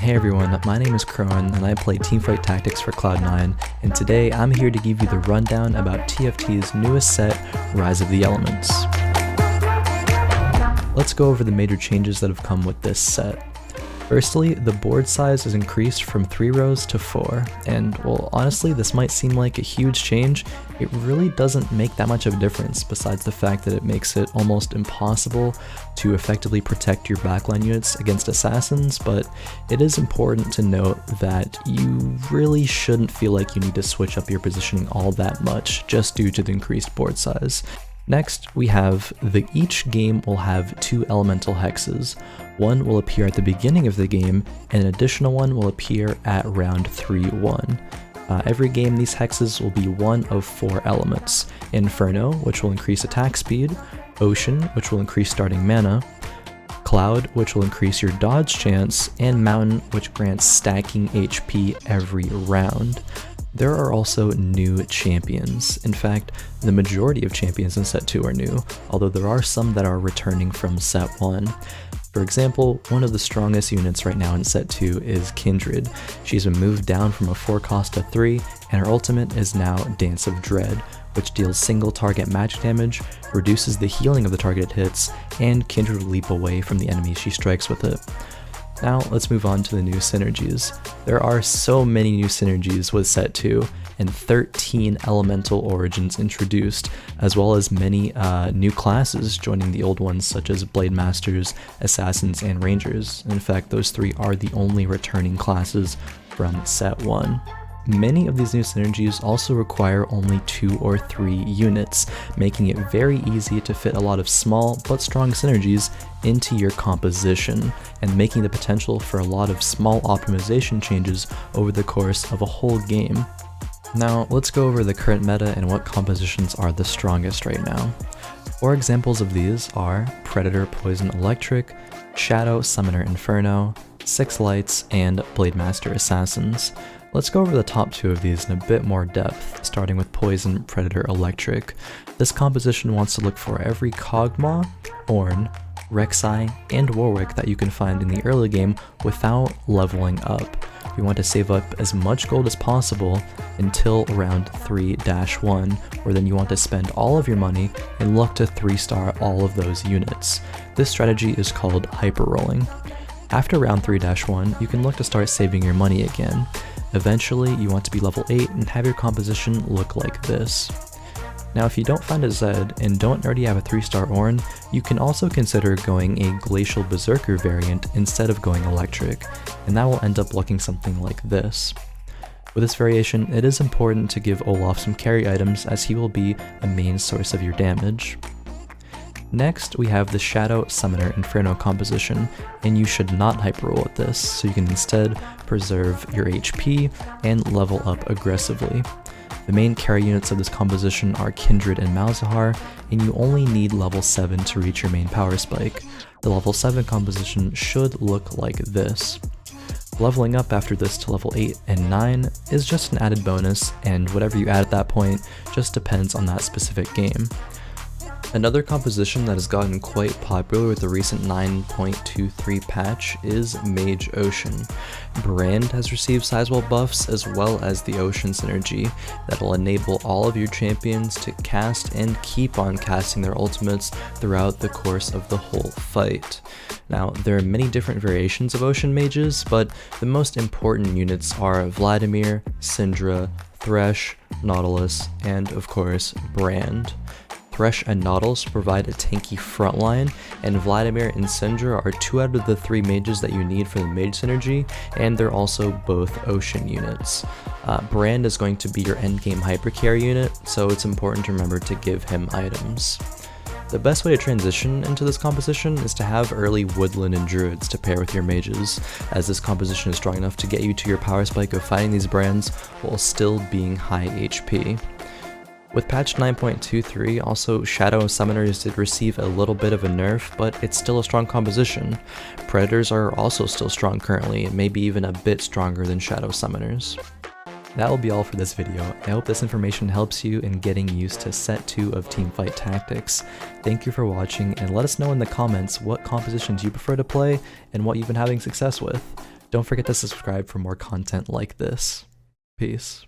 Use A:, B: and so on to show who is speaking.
A: Hey everyone, my name is Khroen and I play Teamfight Tactics for Cloud9, and today I'm here to give you the rundown about TFT's newest set, Rise of the Elements. Let's go over the major changes that have come with this set. Firstly, the board size is increased from 3 rows to 4, and well, honestly, this might seem like a huge change. It really doesn't make that much of a difference, besides the fact that it makes it almost impossible to effectively protect your backline units against assassins, but it is important to note that you really shouldn't feel like you need to switch up your positioning all that much just due to the increased board size. Next, we have each game will have 2 elemental hexes. One will appear at the beginning of the game, and an additional one will appear at round 3-1. Every game, these hexes will be one of 4 elements: Inferno, which will increase attack speed; Ocean, which will increase starting mana; Cloud, which will increase your dodge chance; and Mountain, which grants stacking HP every round. There are also new champions. In fact, the majority of champions in Set 2 are new, although there are some that are returning from Set 1. For example, one of the strongest units right now in Set 2 is Kindred. She's been moved down from a 4 cost to 3, and her ultimate is now Dance of Dread, which deals single target magic damage, reduces the healing of the target hits, and Kindred will leap away from the enemy she strikes with it. Now let's move on to the new synergies. There are so many new synergies with Set 2, and 13 elemental origins introduced, as well as many new classes joining the old ones such as Blade Masters, Assassins, and Rangers. In fact, those 3 are the only returning classes from Set 1. Many of these new synergies also require only 2 or 3 units, making it very easy to fit a lot of small but strong synergies into your composition, and making the potential for a lot of small optimization changes over the course of a whole game. Now let's go over the current meta and what compositions are the strongest right now. 4 examples of these are Predator Poison Electric, Shadow Summoner Inferno, 6 Lights, and Blade Master Assassins. Let's go over the top 2 of these in a bit more depth, starting with Poison Predator Electric. This composition wants to look for every Kog'Maw, Ornn, Rek'Sai, and Warwick that you can find in the early game without leveling up. We want to save up as much gold as possible until round 3-1, where then you want to spend all of your money and look to 3-star all of those units. This strategy is called hyper rolling. After round 3-1, you can look to start saving your money again. Eventually, you want to be level 8 and have your composition look like this. Now, if you don't find a Zed and don't already have a 3-star Ornn, you can also consider going a Glacial Berserker variant instead of going Electric, and that will end up looking something like this. With this variation, it is important to give Olaf some carry items, as he will be a main source of your damage. Next, we have the Shadow Summoner Inferno composition, and you should not hyperroll with this, so you can instead preserve your HP and level up aggressively. The main carry units of this composition are Kindred and Malzahar, and you only need level 7 to reach your main power spike. The level 7 composition should look like this. Leveling up after this to level 8 and 9 is just an added bonus, and whatever you add at that point just depends on that specific game. Another composition that has gotten quite popular with the recent 9.23 patch is Mage Ocean. Brand has received sizable buffs, as well as the Ocean synergy that will enable all of your champions to cast and keep on casting their ultimates throughout the course of the whole fight. Now, there are many different variations of Ocean Mages, but the most important units are Vladimir, Syndra, Thresh, Nautilus, and of course, Brand. Thresh and Nautilus provide a tanky frontline, and Vladimir and Syndra are 2 out of the 3 mages that you need for the Mage synergy, and they're also both Ocean units. Brand is going to be your endgame hypercarry unit, so it's important to remember to give him items. The best way to transition into this composition is to have early Woodland and Druids to pair with your mages, as this composition is strong enough to get you to your power spike of fighting these brands while still being high HP. With patch 9.23, also Shadow Summoners did receive a little bit of a nerf, but it's still a strong composition. Predators are also still strong currently, and maybe even a bit stronger than Shadow Summoners. That will be all for this video. I hope this information helps you in getting used to Set 2 of Teamfight Tactics. Thank you for watching, and let us know in the comments what compositions you prefer to play and what you've been having success with. Don't forget to subscribe for more content like this. Peace.